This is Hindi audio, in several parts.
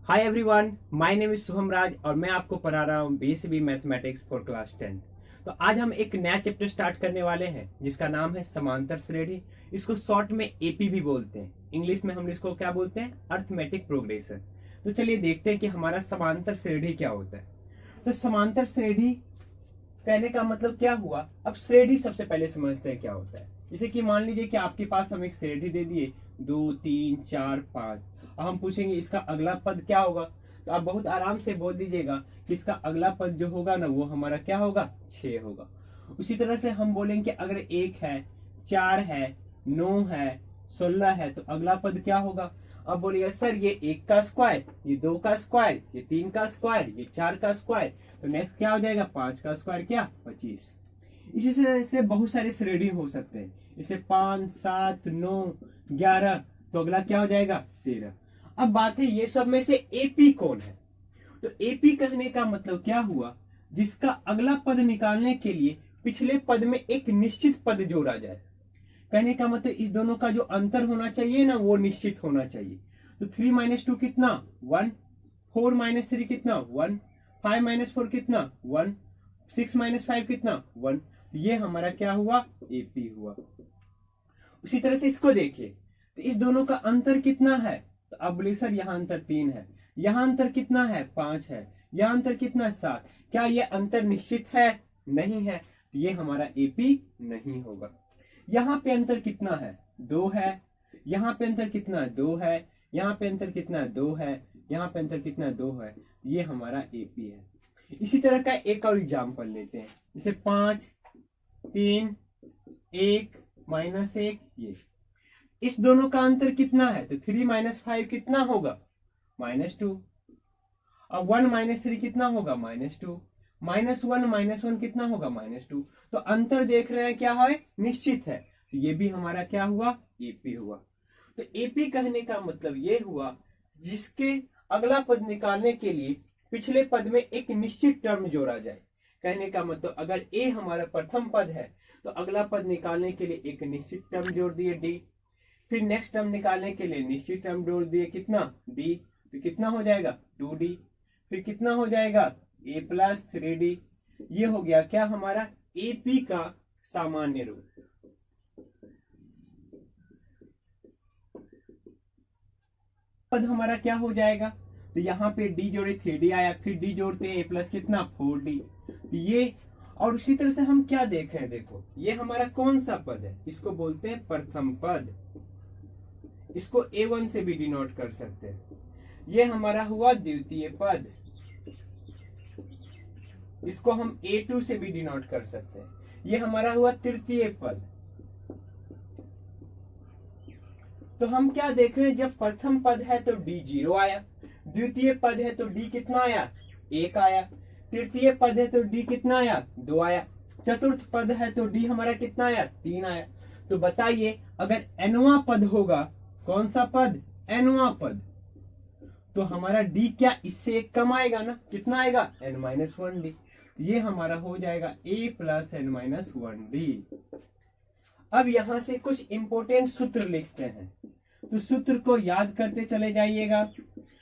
Hi everyone, my name is Shubham Raj और मैं आपको पढ़ा रहा हूँ BSB mathematics for class 10th। तो आज हम एक नया चैप्टर स्टार्ट करने वाले हैं जिसका नाम है समांतर श्रेणी। इसको शॉर्ट में एपी भी बोलते हैं, इंग्लिश में हम इसको क्या बोलते हैं, अर्थमेटिक प्रोग्रेशन। तो चलिए देखते हैं कि हमारा समांतर श्रेणी क्या होता है। तो समांतर श्रेणी कहने का मतलब क्या हुआ। अब श्रेणी सबसे पहले समझते हैं क्या होता है। जैसे कि मान लीजिए कि आपके पास हम एक श्रेणी दे दिए 2 3 4 5। अब हम पूछेंगे इसका अगला पद क्या होगा, तो आप बहुत आराम से बोल दीजिएगा कि इसका अगला पद जो होगा ना वो हमारा क्या होगा, 6 होगा। उसी तरह से हम बोलेंगे अगर 1 है, 4 है, 9 है, 16 है तो अगला पद क्या होगा। अब बोलिएगा सर ये 1 का स्क्वायर, ये 2 का स्क्वायर, ये 3 का स्क्वायर, ये 4 का स्क्वायर, तो नेक्स्ट क्या हो जाएगा, 5 का स्क्वायर क्या, 25। इसी से बहुत सारे श्रेणी हो सकते हैं, जैसे 5 7 9 11, तो अगला क्या हो जाएगा, 13। अब बात है ये सब में से एपी कौन है। तो एपी कहने का मतलब क्या हुआ, जिसका अगला पद निकालने के लिए पिछले पद में एक निश्चित पद जोड़ा जाए। कहने का मतलब इस दोनों का जो अंतर होना चाहिए ना वो निश्चित होना चाहिए। तो 3 - 2 कितना, 1, 4 - 3 कितना, 1, 5 - 4 कितना, 1, 6 - 5 कितना, 1। ये हमारा क्या हुआ, एपी हुआ। उसी तरह से इसको देखिए, तो इस दोनों का अंतर कितना है, तो अब बोलिए सर यहाँ अंतर 3 है, यहाँ अंतर कितना है, 5 है, यहाँ अंतर कितना है, 7। क्या ये अंतर निश्चित है, नहीं है, तो ये हमारा एपी नहीं होगा। यहाँ पे अंतर कितना है, 2 है, यहाँ पे अंतर कितना है, 2 है, यहाँ पे अंतर कितना है, 2 है, यहाँ पे अंतर कितना है, 2 है, ये हमारा एपी है। इसी तरह का एक और एग्जाम्पल लेते हैं, जैसे 5 3 1 -1, ये इस दोनों का अंतर कितना है, तो 3 - 5 कितना होगा, -2। अब 1 - 3 कितना होगा, -2, -1 - 1 कितना होगा, -2। तो अंतर देख रहे हैं क्या है, निश्चित है, तो ये भी हमारा क्या हुआ, एपी हुआ। तो एपी कहने का मतलब ये हुआ जिसके अगला पद निकालने के लिए पिछले पद में एक निश्चित टर्म जोड़ा जाए। कहने का मतलब अगर ए हमारा प्रथम पद है तो अगला पद निकालने के लिए एक निश्चित टर्म जोड़ दिए डी, फिर नेक्स्ट टर्म निकालने के लिए निश्चित टर्म जोड़ दिए कितना, डी, तो कितना हो जाएगा, 2d, फिर कितना हो जाएगा, a + 3d। ये हो गया क्या हमारा एपी का सामान्य रूप। पद हमारा क्या हो जाएगा, तो यहाँ पे d जोड़े 3d आया, फिर d जोड़ते हैं a+ कितना, 4d। तो ये और उसी तरह से हम क्या देख रहे हैं, देखो ये हमारा कौन सा पद है, इसको बोलते हैं प्रथम पद। इसको A1 से भी डिनोट कर सकते हैं। ये हमारा हुआ द्वितीय पद, इसको हम A2 से भी डिनोट कर सकते हैं। ये हमारा हुआ तृतीय पद। तो हम क्या देख रहे हैं, जब प्रथम पद है तो D 0 आया, द्वितीय पद है तो D कितना आया, 1 आया, तृतीय पद है तो D कितना आया, 2 आया, चतुर्थ पद है तो D हमारा कितना आया, 3 आया। तो बताइए अगर nवां पद होगा, कौन सा पद, nवां पद, तो हमारा d क्या इससे एक कम आएगा ना, कितना आएगा, n - 1d। ये हमारा हो जाएगा a + n - 1d। अब यहां से कुछ इंपॉर्टेंट सूत्र लिखते हैं, तो सूत्र को याद करते चले जाइएगा।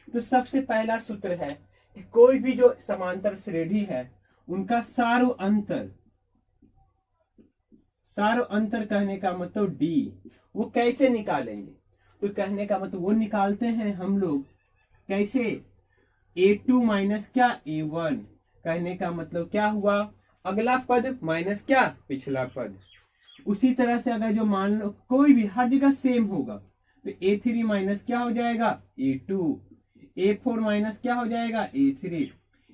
तो सबसे पहला सूत्र है कि कोई भी जो समांतर श्रेणी है उनका सार अंतर कहने का मतलब d, वो कैसे निकालेंगे, तो कहने का मतलब वो निकालते हैं हम लोग कैसे, A2 माइनस क्या, A1। कहने का मतलब क्या हुआ, अगला पद माइनस क्या, पिछला पद। उसी तरह से अगर जो मान लो कोई भी हर जगह सेम होगा तो A3 माइनस क्या हो जाएगा, A2, A4 माइनस क्या हो जाएगा, A3।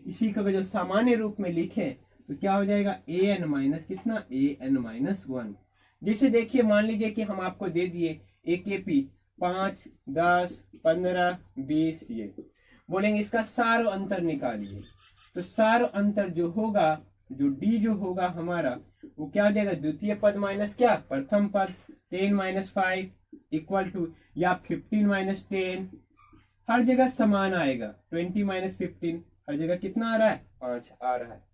इसी का जो सामान्य रूप में लिखे तो क्या हो जाएगा, AN माइनस कितना, AN - 1। जैसे देखिए मान लीजिए कि हम आपको दे दिए एक एपी 5 10 15 20, ये बोलेंगे इसका सार अंतर निकालिए। तो सार अंतर जो होगा, जो डी जो होगा हमारा, वो क्या हो जाएगा, द्वितीय पद माइनस क्या, प्रथम पद, 10 - 5 इक्वल टू, या 15 - 10, हर जगह समान आएगा, 20 - 15 हर जगह कितना आ रहा है, 5 आ रहा है।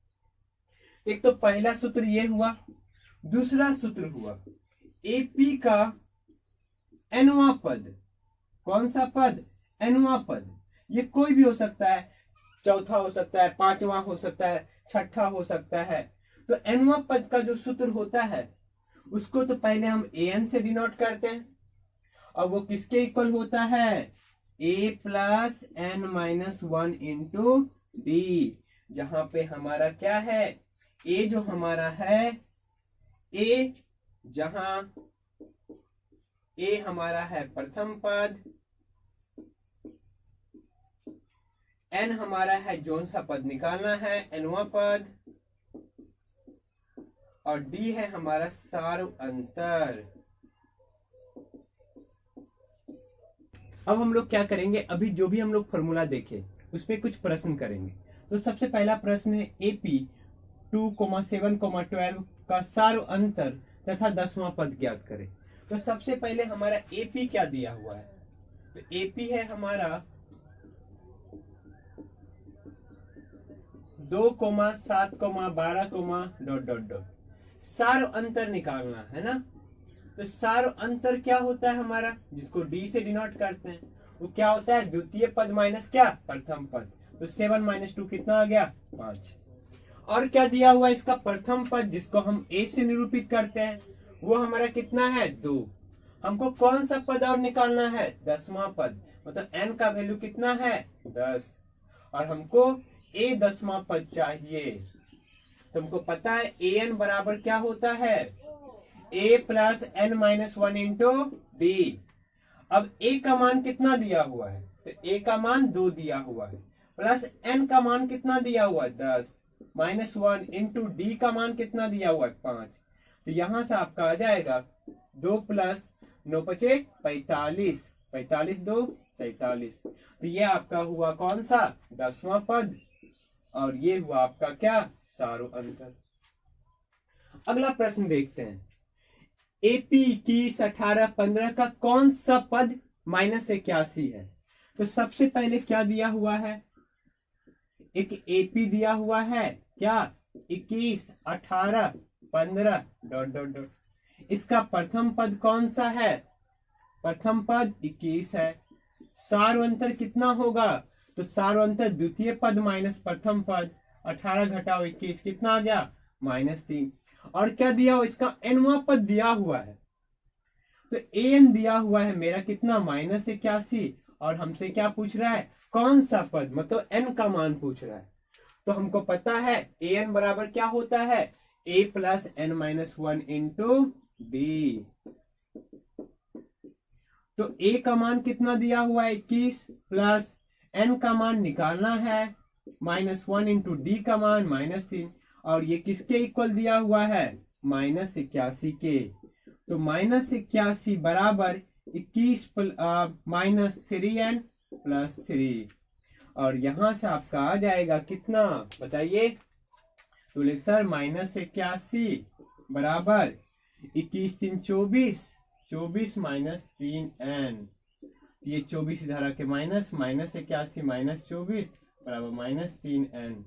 एक तो पहला सूत्र ये हुआ। दूसरा सूत्र हुआ एपी का nवां पद, कौन सा पद, nवां पद। ये कोई भी हो सकता है, चौथा हो सकता है, पांचवा हो सकता है, छठा हो सकता है। तो nवां पद का जो सूत्र होता है उसको तो पहले हम an से डिनोट करते हैं, और वो किसके इक्वल होता है, a plus n minus one into D, जहां पे हमारा क्या है, a जो हमारा है, a जहां a हमारा है प्रथम पद, n हमारा है जोन सा पद निकालना है nवां पद, और d है हमारा सार्व अंतर। अब हम लोग क्या करेंगे, अभी जो भी हम लोग फॉर्मूला देखे उस पे कुछ प्रश्न करेंगे। तो सबसे पहला प्रश्न है एपी 2,7,12 का सार्व अंतर तथा 10वां पद ज्ञात करें। तो सबसे पहले हमारा एपी क्या दिया हुआ है, तो एपी है हमारा 2,7,12 ... सार्व अंतर निकालना है ना। तो सार्व अंतर क्या होता है हमारा, जिसको डी से डिनोट करते हैं, वो क्या होता है, द्वितीय पद माइनस क्या, प्रथम पद। तो 7 माइनस 2 कितना आ गया, 5। और क्या दिया हुआ है, इसका प्रथम पद जिसको हम ए से निरूपित करते हैं, वो हमारा कितना है, 2। हमको कौन सा पद और निकालना है, 10वां पद, मतलब n का वैल्यू कितना है, 10, और हमको a 10वां पद चाहिए। तुमको पता है an बराबर क्या होता है, a plus n minus one into d. अब a का मान कितना दिया हुआ है, तो a का मान 2 दिया हुआ है, प्लस n का मान कितना दिया हुआ है, 10, माइनस वन इंटू डी का मान कितना दिया हुआ है, 5। तो यहां से आपका आ जाएगा 2 प्लस 9 पचे 45, 45 2 47। तो ये आपका हुआ कौन सा, 10वां पद, और ये हुआ आपका क्या, सार्व अंतर। अगला प्रश्न देखते हैं, एपी 21, 18, 15 का कौन सा पद -81 है। तो सबसे पहले क्या दिया हुआ है, एक एपी दिया हुआ है क्या, 21, 18, 15 ... इसका प्रथम पद कौन सा है, प्रथम पद 21 है। सार्व अंतर कितना होगा, तो सार्व अंतर द्वितीय पद माइनस प्रथम पद, 18 घटाओ 21 कितना आ गया, -3। और क्या दिया हुआ, इसका nवां पद दिया हुआ है, तो an दिया हुआ है मेरा कितना, -81, और हमसे क्या पूछ रहा है, कौन सा पद, मतलब n का मान पूछ रहा है। तो हमको पता है an बराबर क्या होता है, a plus n minus one into D. तो a का मान कितना दिया हुआ है, 21, प्लस n का मान निकालना है, -1 इंटू डी का मान -3, और ये किसके इक्वल दिया हुआ है, -81 के। तो -81 बराबर 21 माइनस 3n प्लस 3, और यहां से आपका आ जाएगा कितना, बताइए। तो लिख सर, -81 बराबर 21 3 24, 24 माइनस 3n, ये 24 इधर आके माइनस, -81 माइनस 24 बराबर -3n,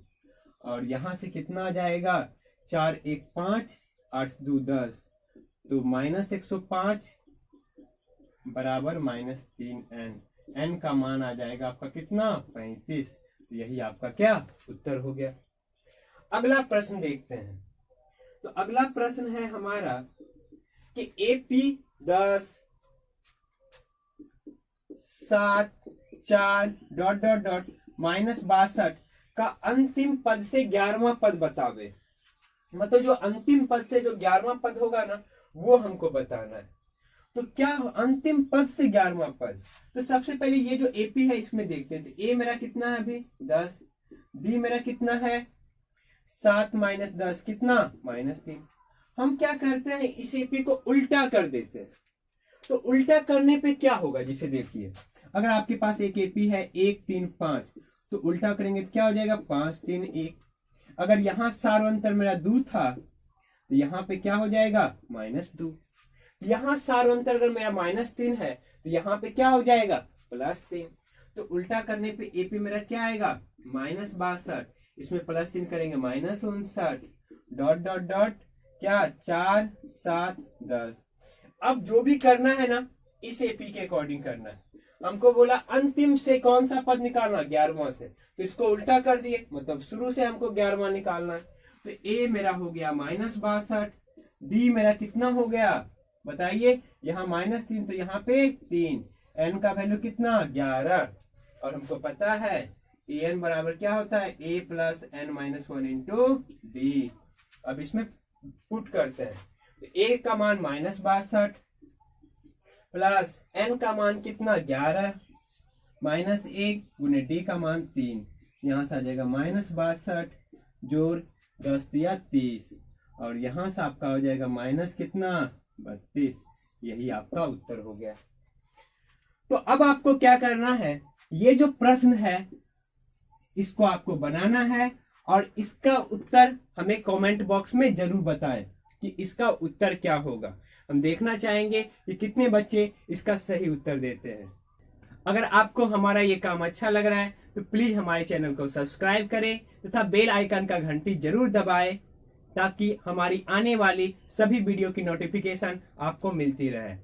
और यहां से कितना आ जाएगा, 4 1 5, 8 2 10, तो -105 बराबर -3n, n का मान आ जाएगा आपका कितना, 35। तो यही आपका क्या उत्तर हो गया। अगला प्रश्न देखते हैं। तो अगला प्रश्न है हमारा कि AP 10 7 4 ... -62 का अंतिम पद से 11वां पद बतावे। मतलब जो अंतिम पद से जो 11वां पद होगा ना, वो हमको बताना है। तो क्या अंतिम पद से 11वां पद, तो सबसे पहले ये जो एपी है इसमें देखते हैं। तो ए मेरा कितना है अभी 10, डी मेरा कितना है 7 माइनस 10 कितना -3। हम क्या करते हैं, इस एपी को उल्टा कर देते हैं। तो उल्टा करने पे क्या होगा, जिसे देखिए, अगर आपके पास एक एपी है 1 3 5, तो उल्टा करेंगे तो क्या हो जाएगा 5 3 1। अगर यहाँ सार्वंतर मेरा 2 था तो यहाँ पे क्या हो जाएगा -2। यहाँ सार्वंतर अगर मेरा -3 है तो यहाँ पे क्या हो जाएगा +3। तो उल्टा करने पे एपी मेरा क्या आएगा -62, इसमें +3 करेंगे -59, ... क्या 4 7 10। अब जो भी करना है ना, इस एपी के अकॉर्डिंग करना है। हमको बोला अंतिम से कौन सा पद निकालना, 11वां से, तो इसको उल्टा कर दिए, मतलब शुरू से हमको 11वां निकालना है। तो ए मेरा हो गया -62, डी मेरा कितना हो गया बताइए, यहाँ -3 तो यहाँ पे 3, एन का वैल्यू कितना 11, और हमको पता है ए एन बराबर क्या होता है, a plus n minus 1 into d. अब इसमें पुट करते हैं, तो ए का मान -62 प्लस एन का मान कितना 11 माइनस 1 गुने डी का मान 3, यहाँ से आ जाएगा -62 जोड़ 10 दिया 30, और यहाँ से आपका हो जाएगा माइनस कितना 32। यही आपका उत्तर हो गया। तो अब आपको क्या करना है, ये जो प्रश्न है इसको आपको बनाना है, और इसका उत्तर हमें कमेंट बॉक्स में जरूर बताएं कि इसका उत्तर क्या होगा। हम देखना चाहेंगे कि कितने बच्चे इसका सही उत्तर देते हैं। अगर आपको हमारा ये काम अच्छा लग रहा है तो प्लीज हमारे चैनल को सब्सक्राइब करें तथा बेल आइकन का घंटी जरूर दबाएं, ताकि हमारी आने वाली सभी वीडियो की नोटिफिकेशन आपको मिलती रहे।